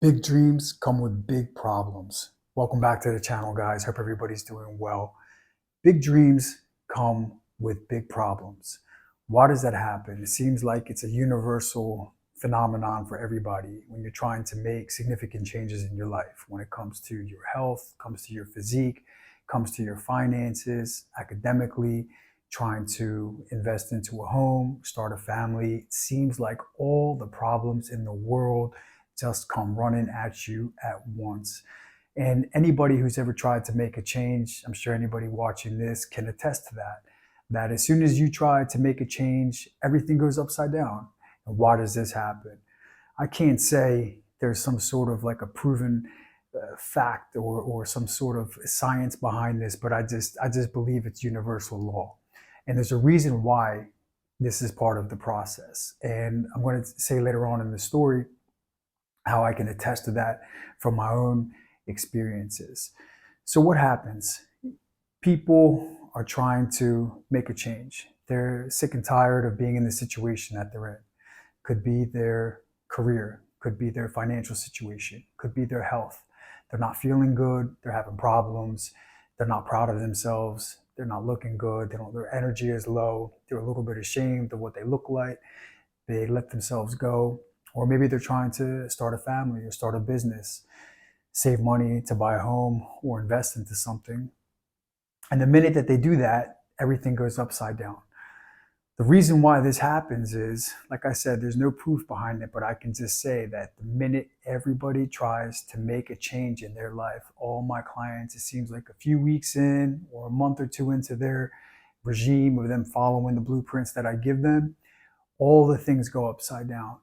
Big dreams come with big problems. Welcome back to the channel, guys. Hope everybody's doing well. Big dreams come with big problems. Why does that happen? It seems like it's a universal phenomenon for everybody when you're trying to make significant changes in your life. When it comes to your health, comes to your physique, comes to your finances, academically, trying to invest into a home, start a family. It seems like all the problems in the world just come running at you at once. And anybody who's ever tried to make a change, I'm sure anybody watching this can attest to that. That as soon as you try to make a change, everything goes upside down. And why does this happen? I can't say there's some sort of like a proven fact or some sort of science behind this, but I just believe it's universal law. And there's a reason why this is part of the process. And I'm going to say later on in the story how I can attest to that from my own experiences. So, what happens? People are trying to make a change. They're sick and tired of being in the situation that they're in. Could be their career, could be their financial situation, could be their health. They're not feeling good, they're having problems, they're not proud of themselves, they're not looking good, their energy is low, they're a little bit ashamed of what they look like, they let themselves go. Or maybe they're trying to start a family or start a business, save money to buy a home or invest into something. And the minute that they do that, everything goes upside down. The reason why this happens is, like I said, there's no proof behind it, but I can just say that the minute everybody tries to make a change in their life, all my clients, it seems like a few weeks in or a month or two into their regime of them following the blueprints that I give them, all the things go upside down.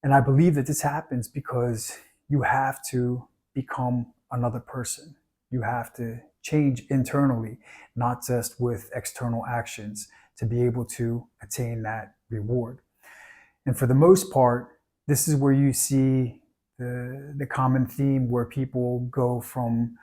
And I believe that this happens because you have to become another person. You have to change internally, not just with external actions, to be able to attain that reward. And for the most part, this is where you see the common theme where people go from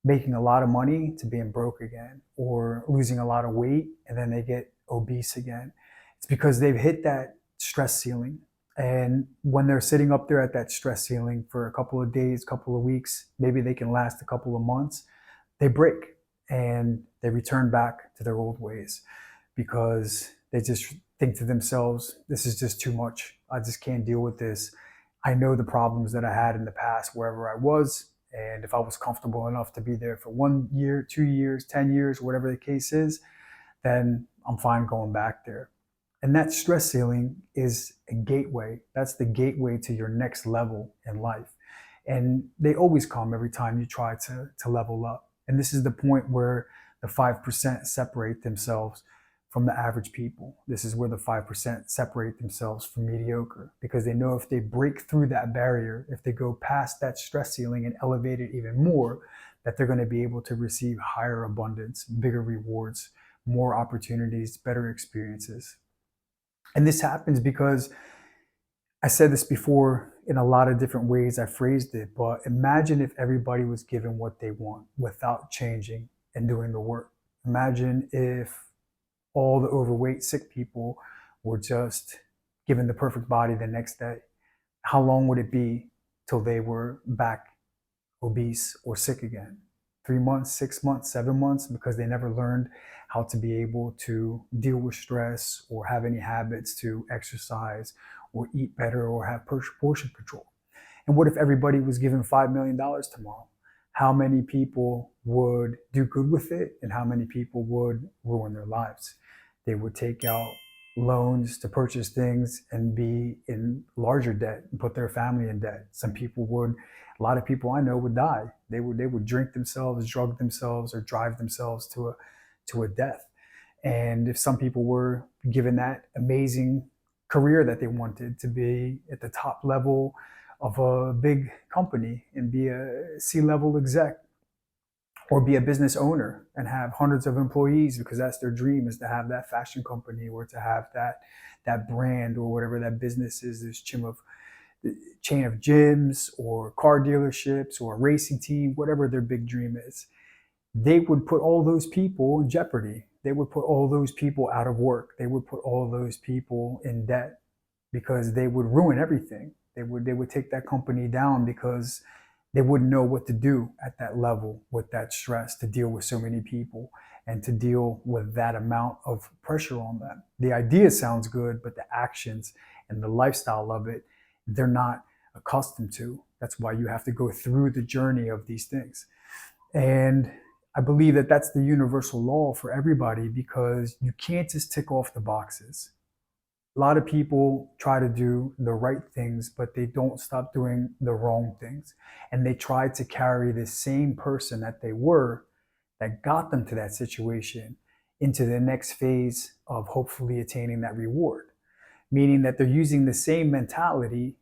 making a lot of money to being broke again, or losing a lot of weight and then they get obese again. It's because they've hit that stress ceiling. And when they're sitting up there at that stress ceiling for a couple of days, couple of weeks, maybe they can last a couple of months, they break and they return back to their old ways because they just think to themselves, this is just too much. I just can't deal with this. I know the problems that I had in the past wherever I was. And if I was comfortable enough to be there for 1 year, 2 years, 10 years, whatever the case is, then I'm fine going back there. And that stress ceiling is a gateway. That's the gateway to your next level in life. And they always come every time you try to level up. And this is the point where the 5% separate themselves from the average people. This is where the 5% separate themselves from mediocre, because they know if they break through that barrier, if they go past that stress ceiling and elevate it even more, that they're going to be able to receive higher abundance, bigger rewards, more opportunities, better experiences. And this happens because I said this before in a lot of different ways. I phrased it, but imagine if everybody was given what they want without changing and doing the work. Imagine if all the overweight, sick people were just given the perfect body the next day. How long would it be till they were back obese or sick again? 3 months, 6 months, 7 months, because they never learned how to be able to deal with stress or have any habits to exercise or eat better or have portion control. And what if everybody was given $5 million tomorrow? How many people would do good with it and how many people would ruin their lives? They would take out loans to purchase things and be in larger debt and put their family in debt. Some people would, a lot of people I know would die. They would drink themselves, drug themselves, or drive themselves to a death. And if some people were given that amazing career that they wanted, to be at the top level of a big company and be a C-level exec, or be a business owner and have hundreds of employees because that's their dream, is to have that fashion company or to have that brand or whatever that business is, this chain of gyms or car dealerships or a racing team, whatever their big dream is. They would put all those people in jeopardy. They would put all those people out of work. They would put all those people in debt because they would ruin everything. They would take that company down because they wouldn't know what to do at that level with that stress, to deal with so many people and to deal with that amount of pressure on them. The idea sounds good, but the actions and the lifestyle of it, they're not accustomed to. That's why you have to go through the journey of these things. And I believe that that's the universal law for everybody, because you can't just tick off the boxes. A lot of people try to do the right things, but they don't stop doing the wrong things. And they try to carry the same person that they were, that got them to that situation, into the next phase of hopefully attaining that reward. Meaning that they're using the same mentality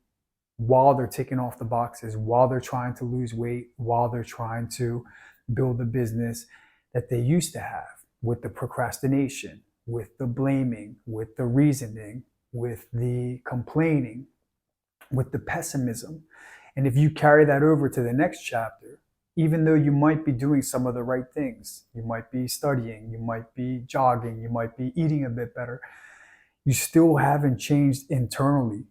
while they're ticking off the boxes, while they're trying to lose weight, while they're trying to build a business that they used to have, with the procrastination, with the blaming, with the reasoning, with the complaining, with the pessimism. And if you carry that over to the next chapter, even though you might be doing some of the right things, you might be studying, you might be jogging, you might be eating a bit better, you still haven't changed internally,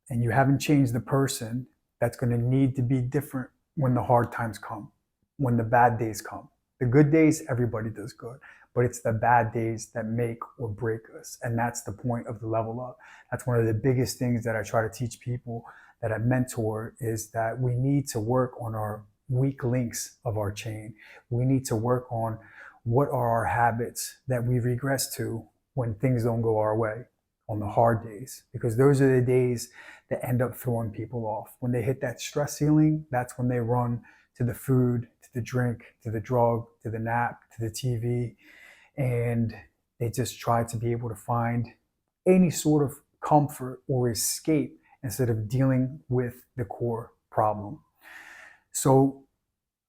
and you haven't changed the person that's going to need to be different when the hard times come, when the bad days come. The good days, everybody does good, but it's the bad days that make or break us. And that's the point of the level up. That's one of the biggest things that I try to teach people that I mentor, is that we need to work on our weak links of our chain. We need to work on what are our habits that we regress to when things don't go our way, on the hard days, because those are the days that end up throwing people off. When they hit that stress ceiling, that's when they run to the food, to the drink, to the drug, to the nap, to the TV, and they just try to be able to find any sort of comfort or escape instead of dealing with the core problem. So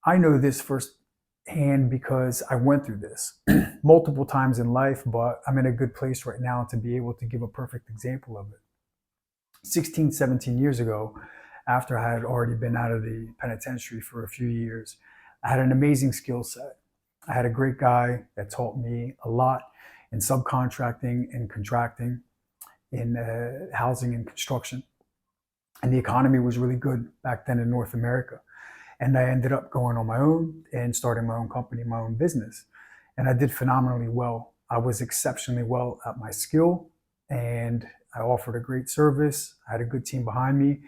I know this firsthand because I went through this multiple times in life, but I'm in a good place right now to be able to give a perfect example of it. 16, 17 years ago, after I had already been out of the penitentiary for a few years, I had an amazing skill set. I had a great guy that taught me a lot in subcontracting and contracting, in housing and construction. And the economy was really good back then in North America. And I ended up going on my own and starting my own company, my own business. And I did phenomenally well. I was exceptionally well at my skill, and I offered a great service. I had a good team behind me,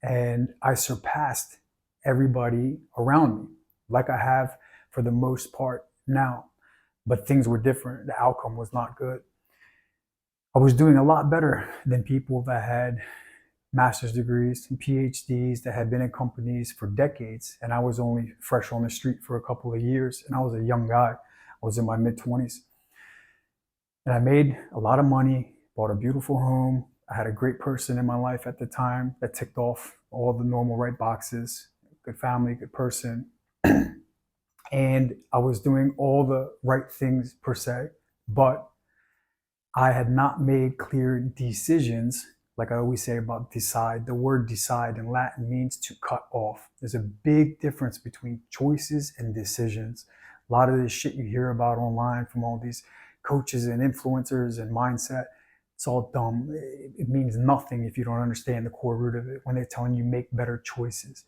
and I surpassed everybody around me, like I have for the most part now. But things were different. The outcome was not good. I was doing a lot better than people that had master's degrees and PhDs, that had been in companies for decades, and I was only fresh on the street for a couple of years, and I was a young guy. I was in my mid-20s. And I made a lot of money, bought a beautiful home. I had a great person in my life at the time that ticked off all the normal right boxes: good family, good person. And I was doing all the right things per se, but I had not made clear decisions. Like I always say about decide, the word decide in Latin means to cut off. There's a big difference between choices and decisions. A lot of this shit you hear about online from all these coaches and influencers and mindset, it's all dumb. It means nothing if you don't understand the core root of it when they're telling you make better choices.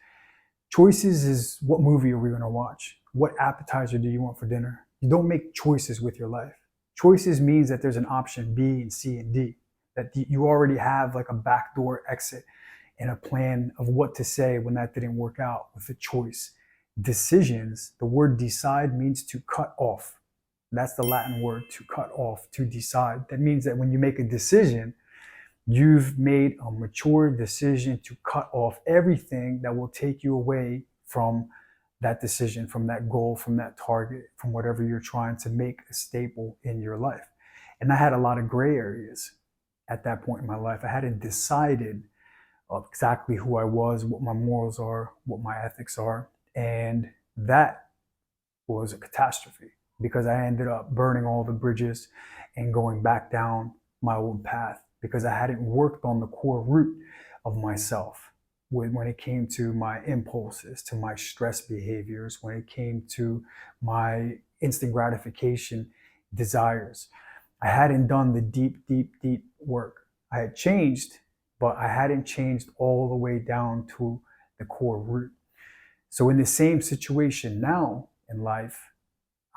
Choices is, what movie are we going to watch? What appetizer do you want for dinner? You don't make choices with your life. Choices means that there's an option B and C and D, that you already have like a backdoor exit and a plan of what to say when that didn't work out with a choice. Decisions, the word decide means to cut off. That's the Latin word, to cut off, to decide. That means that when you make a decision, you've made a mature decision to cut off everything that will take you away from that decision, from that goal, from that target, from whatever you're trying to make a staple in your life. And I had a lot of gray areas at that point in my life. I hadn't decided exactly who I was, what my morals are, what my ethics are. And that was a catastrophe, because I ended up burning all the bridges and going back down my old path, because I hadn't worked on the core root of myself when it came to my impulses, to my stress behaviors, when it came to my instant gratification desires. I hadn't done the deep, deep, deep work. I had changed, but I hadn't changed all the way down to the core root. So in the same situation now in life,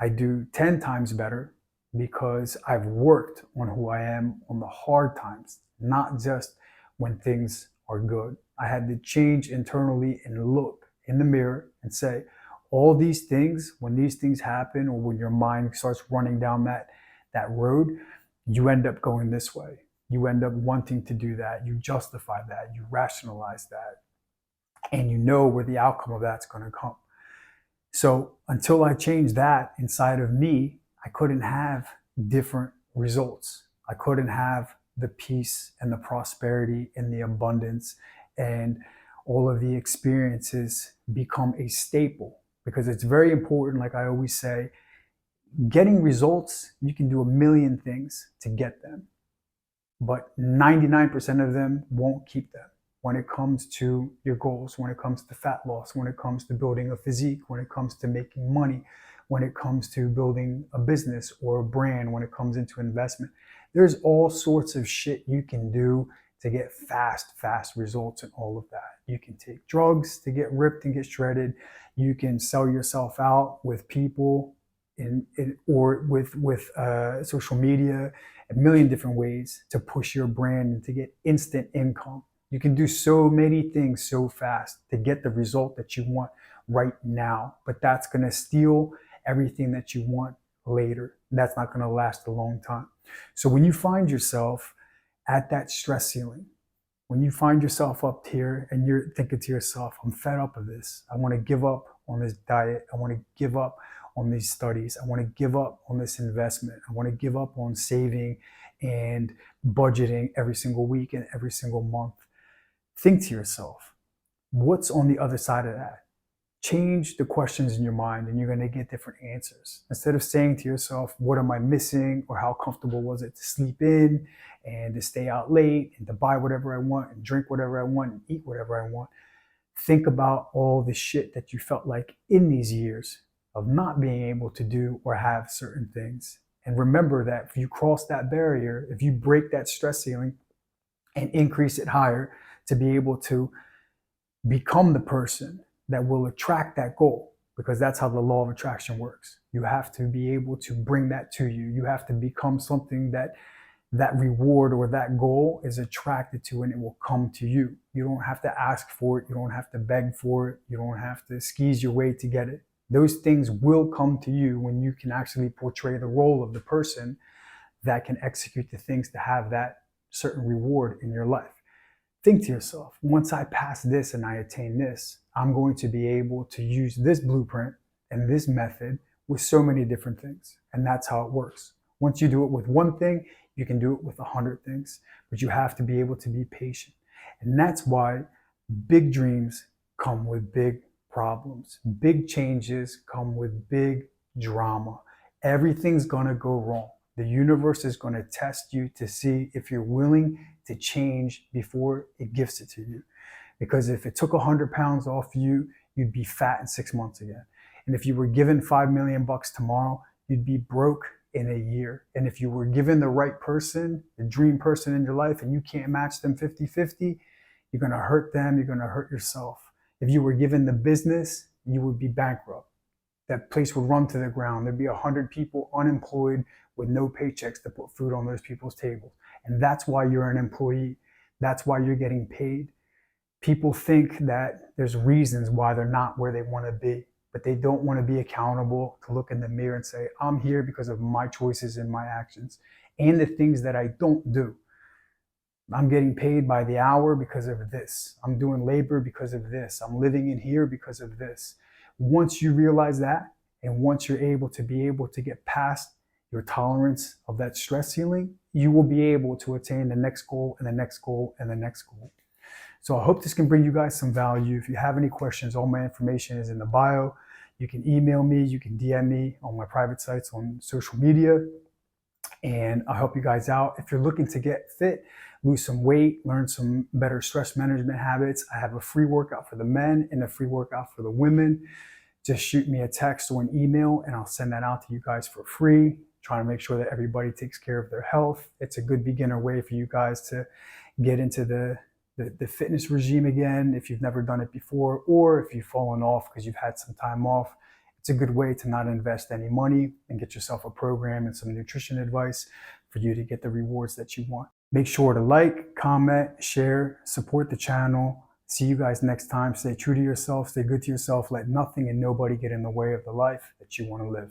I do 10 times better because I've worked on who I am on the hard times, not just when things are good. I had to change internally and look in the mirror and say, all these things, when these things happen, or when your mind starts running down that road, you end up going this way. You end up wanting to do that. You justify that. You rationalize that. And you know where the outcome of that's going to come. So until I changed that inside of me, I couldn't have different results. I couldn't have the peace and the prosperity and the abundance and all of the experiences become a staple, because it's very important. Like I always say, getting results, you can do a million things to get them, but 99% of them won't keep them. When it comes to your goals, when it comes to fat loss, when it comes to building a physique, when it comes to making money, when it comes to building a business or a brand, when it comes into investment, there's all sorts of shit you can do to get fast results and all of that. You can take drugs to get ripped and get shredded. You can sell yourself out with people or with social media, a million different ways to push your brand and to get instant income. You can do so many things so fast to get the result that you want right now, but that's going to steal everything that you want later. That's not going to last a long time. So when you find yourself at that stress ceiling, when you find yourself up here and you're thinking to yourself, I'm fed up of this. I want to give up on this diet. I want to give up on these studies. I want to give up on this investment. I want to give up on saving and budgeting every single week and every single month. Think to yourself, what's on the other side of that? Change the questions in your mind and you're going to get different answers. Instead of saying to yourself, what am I missing? Or how comfortable was it to sleep in and to stay out late and to buy whatever I want and drink whatever I want and eat whatever I want? Think about all the shit that you felt like in these years of not being able to do or have certain things. And remember that if you cross that barrier, if you break that stress ceiling and increase it higher, to be able to become the person that will attract that goal, because that's how the law of attraction works. You have to be able to bring that to you. You have to become something that reward or that goal is attracted to, and it will come to you. You don't have to ask for it. You don't have to beg for it. You don't have to squeeze your way to get it. Those things will come to you when you can actually portray the role of the person that can execute the things to have that certain reward in your life. Think to yourself, once I pass this and I attain this, I'm going to be able to use this blueprint and this method with so many different things. And that's how it works. Once you do it with one thing, you can do it with 100 things, but you have to be able to be patient. And that's why big dreams come with big problems. Big changes come with big drama. Everything's gonna go wrong. The universe is going to test you to see if you're willing to change before it gives it to you. Because if it took 100 pounds off you, you'd be fat in 6 months again. And if you were given $5 million tomorrow, you'd be broke in a year. And if you were given the right person, the dream person in your life, and you can't match them 50-50, you're going to hurt them, you're going to hurt yourself. If you were given the business, you would be bankrupt. That place would run to the ground. There'd be 100 people unemployed with no paychecks to put food on those people's tables. And that's why you're an employee. That's why you're getting paid. People think that there's reasons why they're not where they want to be, but they don't want to be accountable to look in the mirror and say, I'm here because of my choices and my actions and the things that I don't do. I'm getting paid by the hour because of this. I'm doing labor because of this. I'm living in here because of this. Once you realize that, and once you're able to get past your tolerance of that stress ceiling, you will be able to attain the next goal and the next goal and the next goal. So I hope this can bring you guys some value. If you have any questions, all my information is in the bio. You can email me, you can DM me on my private sites on social media, and I'll help you guys out. If you're looking to get fit, lose some weight, learn some better stress management habits, I have a free workout for the men and a free workout for the women. Just shoot me a text or an email and I'll send that out to you guys for free. Trying to make sure that everybody takes care of their health. It's a good beginner way for you guys to get into the the fitness regime again if you've never done it before, or if you've fallen off because you've had some time off. It's a good way to not invest any money and get yourself a program and some nutrition advice for you to get the rewards that you want. Make sure to like, comment, share, support the channel. See you guys next time. Stay true to yourself, stay good to yourself. Let nothing and nobody get in the way of the life that you want to live.